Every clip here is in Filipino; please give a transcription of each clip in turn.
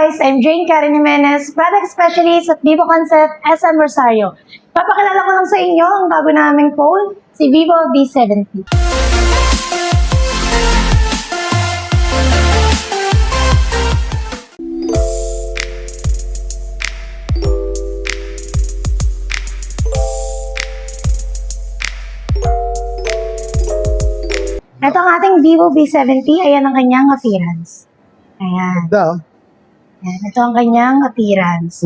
guys, I'm Jane Karen Jimenez, Product Specialist at Vivo Concept SM Rosario. Papakilala ko lang sa inyo ang bago naming phone, si Vivo V70. Ito ang ating Vivo V70, ayan ang kanyang appearance. Ayan. Ayan, ito ang kanyang appearance.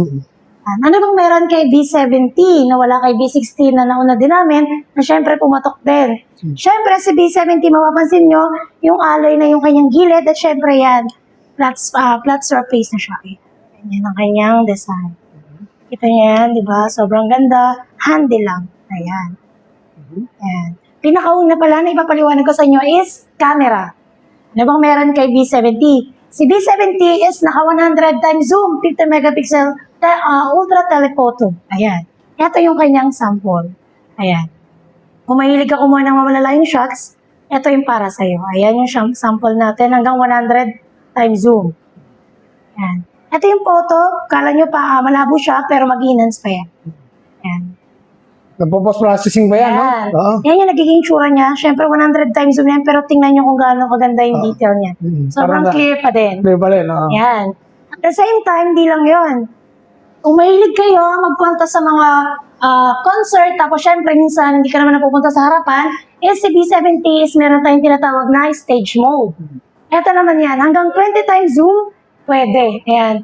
Ano bang meron kay V70 na wala kay V60 na nauna din namin na syempre pumatok din. Syempre si V70 mapapansin nyo yung alloy na yung kanyang gilid at syempre yan, flat surface na siya. Ayan ang kanyang design. Kita nyo yan, di ba? Sobrang ganda. Handy lang. Ayan. Ayan. Pinakauna pala na ipapaliwanag ko sa inyo is camera. Ano bang meron kay V70? Si V70 is naka 100 times zoom, 50 megapixel ultra telephoto. Ayan. Ito yung kanyang sample. Ayan. Kung mahilig ka kumuha ng mamalayong shots, ito yung para sa'yo. Ayan yung sample natin hanggang 100 times zoom. Ayan. Ito yung photo. Kala nyo pa malabo siya pero mag-enhance pa yan. Ayan. Nagpo-post processing ba yan? Ayan. No? Yan yung nagiging tsura niya. Siyempre 100 times zoom yan pero tingnan nyo kung gaano kaganda yung detail niya. Sobrang clear pa din. Clear pa rin. Yan. At the same time, di lang yon. Kung mahilig kayo magpunta sa mga concert, tapos syempre minsan hindi ka naman napupunta sa harapan, is si B70 is meron tayong tinatawag na stage mode. Ito naman yan, hanggang 20 times zoom, pwede. Ayan.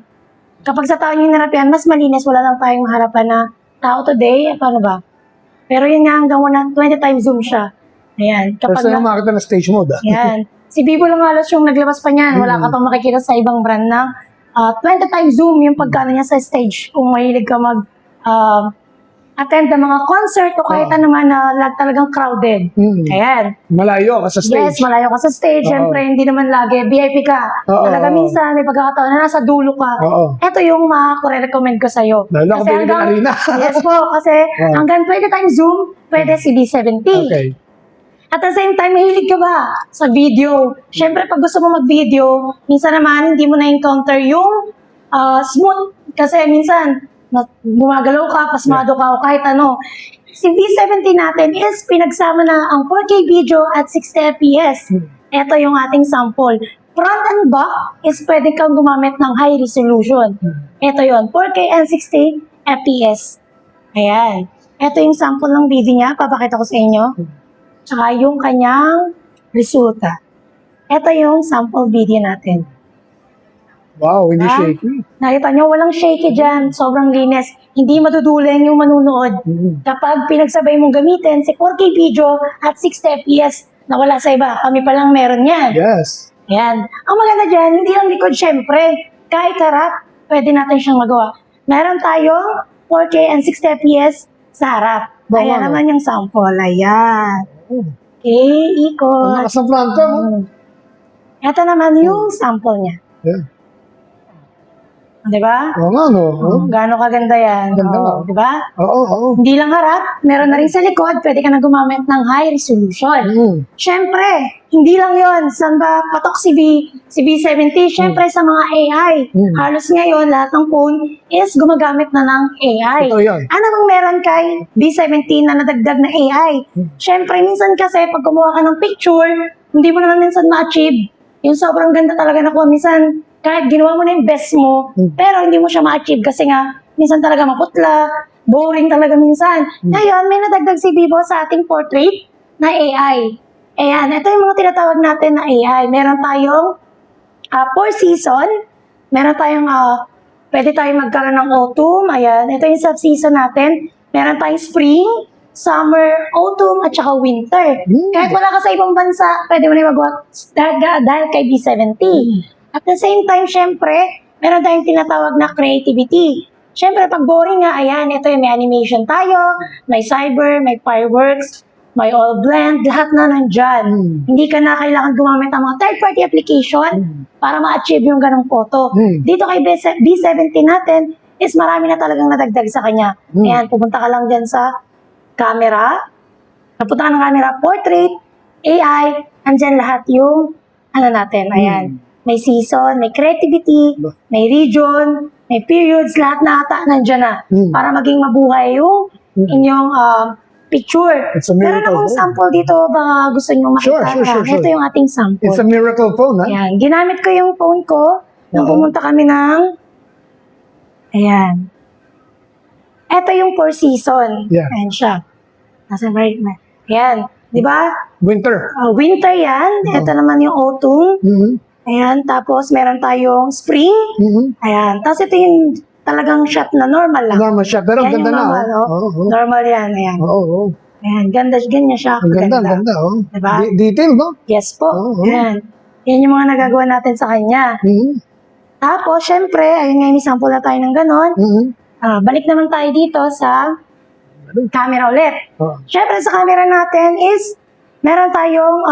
Kapag sa tao yung hinarap yan, mas malinis, wala lang tayong harapan na tao today, paano ba? Pero yun nga, hanggang 20 times zoom siya. Ayan. First time makita na stage mode. Ayan. Si Vivo lang halos yung naglabas pa niyan. Wala ka pang makikita sa ibang brand na 20 times zoom yung pagkano niya sa stage. Kung mahilig ka attend ng mga concert o kahit ano man na talagang crowded. Ayan. Malayo ka sa stage. Yes, malayo ka sa stage. Siyempre, hindi naman lagi. VIP ka. Talaga minsan, may pagkakataon na nasa dulo ka. Ito yung makakure-recommend ko sa'yo. Lalo na kung Philippine Arena. Yes po, kasi hanggang 20 times zoom, pwede si B70. Okay. At the same time, mahilig ka ba sa video? Siyempre, pag gusto mo mag-video, minsan naman hindi mo na-encounter yung smooth. Kasi minsan, gumagalaw ka, pasmado ka, o kahit ano. Si V70 natin is pinagsama na ang 4K video at 60 FPS. Ito yung ating sample. Front and back is pwede kang gumamit ng high resolution. Ito yon 4K and 60 FPS. Ayan. Ito yung sample ng video niya. Papakita ko sa inyo. Tsaka yung kanyang resulta. Ito yung sample video natin. Wow, hindi shaky. Nakita nyo, walang shaky dyan. Sobrang linis. Hindi maduduling yung manunood. Kapag pinagsabay mong gamitin si 4K video at 60 FPS na wala sa iba, kami palang meron yan. Yes. Ayan. Ang maganda dyan, hindi lang likod syempre. Kahit harap, pwede natin siyang magawa. Meron tayong 4K and 60 FPS sa harap. Ayan naman yung sample. Ayan. Okay, ikot. Lakas ng planta mo. Ito naman yung sample niya. Yeah. Diba? Oo nga, no? Gaano kaganda yan. Ganda nga. Diba? Oo. Hindi lang harap, meron na rin sa likod, pwede ka na gumamit ng high resolution. Siyempre, hindi lang yon. Saan ba patok si B70? Siyempre, sa mga AI. Halos ngayon, lahat ng phone is gumagamit na ng AI. Ito yan. Ano bang meron kay B70 na nadagdag na AI? Siyempre, minsan kasi pag kumuha ka ng picture, hindi mo naman minsan ma-achieve. Yung sobrang ganda talaga nakuha. Minsan, kahit ginawa mo na yung best mo, pero hindi mo siya ma-achieve kasi nga, minsan talaga maputla, boring talaga minsan. Ngayon, may nadagdag si Vivo sa ating portrait na AI. Ayan, ito yung mga tinatawag natin na AI. Meron tayong 4 season, meron tayong, pwede tayong magkaroon ng autumn, ayan, ito yung sub-season natin. Meron tayong spring, summer, autumn, at saka winter. Kahit wala ka sa ibang bansa, pwede mo na magawa dahil kay B70. At the same time, syempre, meron tayong tinatawag na creativity. Syempre, pag boring nga, ayan, ito yung may animation tayo, may cyber, may fireworks, may all blend, lahat na nandyan. Hindi ka na kailangan gumamit ng mga third-party application para ma-achieve yung ganong photo. Dito kay B70 natin, is marami na talagang nadagdag sa kanya. Ayan, pupunta ka lang dyan sa camera, napunta ka ng camera, portrait, AI, andyan lahat yung, natin, ayan. may season, may creativity, may region, may periods, lahat na ata nandyan na. Para maging mabuhay yung inyong picture. It's a Meron miracle akong phone. sample dito, baka gusto nyo makita. Sure. Ito yung ating sample. It's a miracle phone, ha? Ayan, ginamit ko yung phone ko nung pumunta kami ng... Ayan. Ito yung Four Season. Yeah. Ayan siya. Nasa right na. Ayan. Di ba? Winter. Winter yan. Ito naman yung autumn. Mhm. Ayan. Tapos meron tayong spring. Mhm. Ayan. Tapos ito yung talagang shot na normal lang. Normal siya, pero ang Yan ganda yung na, normal, oh. Oo. Normal yan. Ayan. Oo. Ayan. Ganda. Ganyan siya. Ang ganda, oh. Diba? Detail, no? Yes po. Oo. Ayan. Yan yung mga nagagawa natin sa kanya. Mhm. Tapos, syempre, ayun nga, may sample na tayo ng ganon. Mhm. Balik naman tayo dito sa camera ulit. Oo. Syempre, sa camera natin is, meron tayong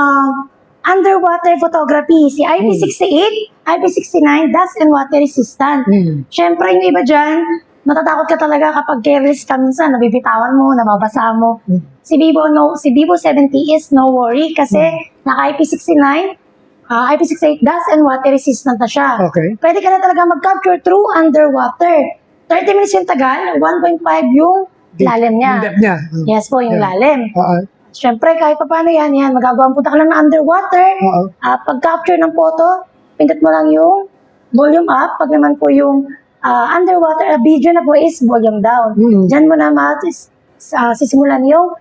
underwater photography. Si IP68, IP69, dust and water resistant. Mhm. Syempre, yung iba dyan, matatakot ka talaga kapag careless ka minsan, nabibitawan mo, nababasa mo. Si Vivo 70 is no worry kasi naka IP69, IP68 dust and water resistant na siya. Okay. Pwede ka na talaga mag-capture through underwater. 30 minutes yung tagal, 1.5 yung lalim niya. Yung depth niya. Yes po, yung Yeah. lalim. Oo. Siyempre, kahit pa paano yan, magagawa punta ka lang na underwater. Oo. Pag-capture ng photo, pindot mo lang yung volume up. Pag naman po yung underwater video na po is volume down. Mhm. Diyan mo na sisimulan yung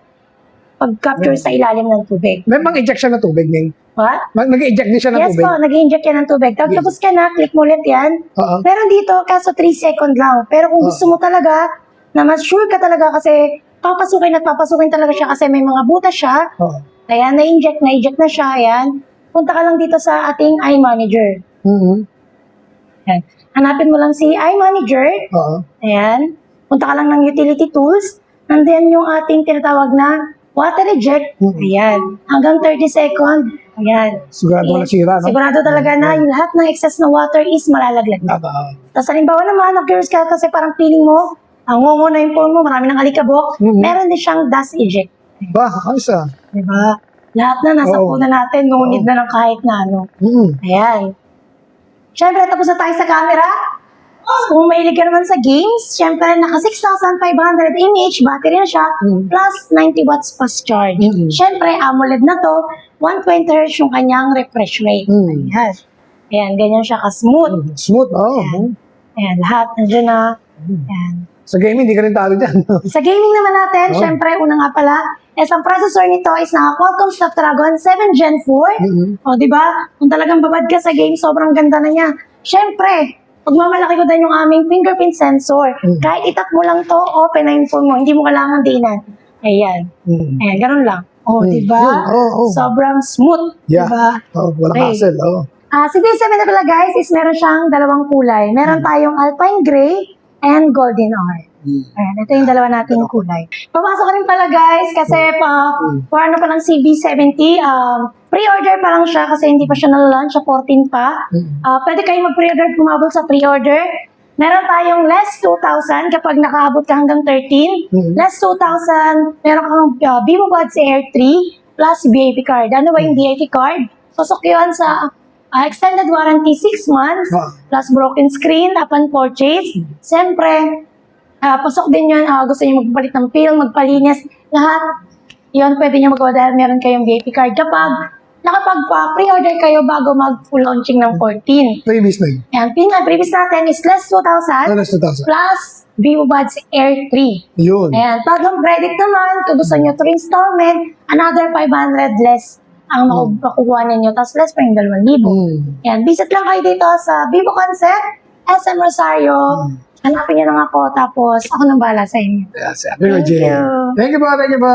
pag-capture sa ilalim ng tubig. May mga injection na tubig, Ning. What? Nag-inject din siya ng Yes tubig. po, nag-inject yan ng tubig. Pag tapos ka na, click mo ulit yan. Oo. Meron dito, kaso 3 second lang. Pero kung gusto mo talaga, na mas sure ka talaga kasi papasukin at papasukin talaga siya kasi may mga butas siya. Oo. Ayan, na-inject na siya. Ayan. Punta ka lang dito sa ating iManager. Mhm. Ayan. Hanapin mo lang si iManager. Oo. Ayan. Punta ka lang ng utility tools. And then yung ating tinatawag na water eject. Ayan. Hanggang 30 second. Ayan. Sigurado wala sira, no? Sigurado talaga na yung lahat ng excess na water is malalaglag na. Tapos halimbawa naman, nag-curious ka kasi parang feeling mo, ang ngungo na yung phone mo, marami ng alikabok, meron din siyang dust eject. Ba, ayos ah. Diba? Lahat na nasa Oo. phone na natin, no need na ng kahit na ano. Mhm. Ayan. Siyempre, tapos na tayo sa camera. Kung mahilig ka naman sa games, siyempre, naka 6,500 mAh battery na siya, plus 90 watts fast charge. Siyempre, AMOLED na to, 120 Hz yung kanyang refresh rate. Ayan. Ayan, ganyan siya ka-smooth. Smooth, oh. Ayan, lahat nandiyan na. Ayan. Sa gaming, hindi ka rin talo dyan. Sa gaming naman natin, syempre, una nga pala, ang processor nito is naka Qualcomm Snapdragon 7 Gen 4. O, di ba? Kung talagang babad ka sa game, sobrang ganda na niya. Syempre, pagmamalaki ko din yung aming fingerprint sensor. Kahit itap mo lang to, open na yung phone mo. Hindi mo kailangan dinan. Ayan. Ayan, ganun lang. O, di ba? Sobrang smooth. Yeah. Di ba? Oh, walang Okay. hassle, oh. Si D7 na pala guys is meron siyang dalawang kulay. Meron tayong Alpine Gray and Golden R. Ayan, ito yung dalawa nating kulay. Papasok ka rin pala guys kasi for ano pa lang CB70, pre-order pa lang siya kasi hindi pa siya na-launch, sa 14 pa. Pwede kayo mag-pre-order, pumabot sa pre-order. Meron tayong less 2,000 kapag nakaabot ka hanggang 13. Less 2,000, meron kang Vivo Buds Air 3 plus VIP card. Ano ba yung VIP card? Pasok yun sa extended warranty 6 months plus broken screen upon purchase. Siyempre, pasok din yun, gusto niyo magpalit ng film, magpalinis, lahat. Yun, pwede niyo magawa dahil meron kayong VIP card. Kapag nakapag-pre-order kayo bago mag-full launching ng 14. Previous na yun. Ayan, previous natin is less 2,000 Alas 2,000. plus Vivo Buds Air 3. Yun. Ayan, pag credit naman, kung gusto nyo 3 installment, another 500 less ang makukuha ninyo. Tapos less pa yung 2,000. Ayan, visit lang kayo dito sa Vivo Concept, SM Rosario. Hanapin nyo lang ako, tapos ako nang bahala sa inyo. Yes, happy with Thank you. you. Thank you po, thank you po.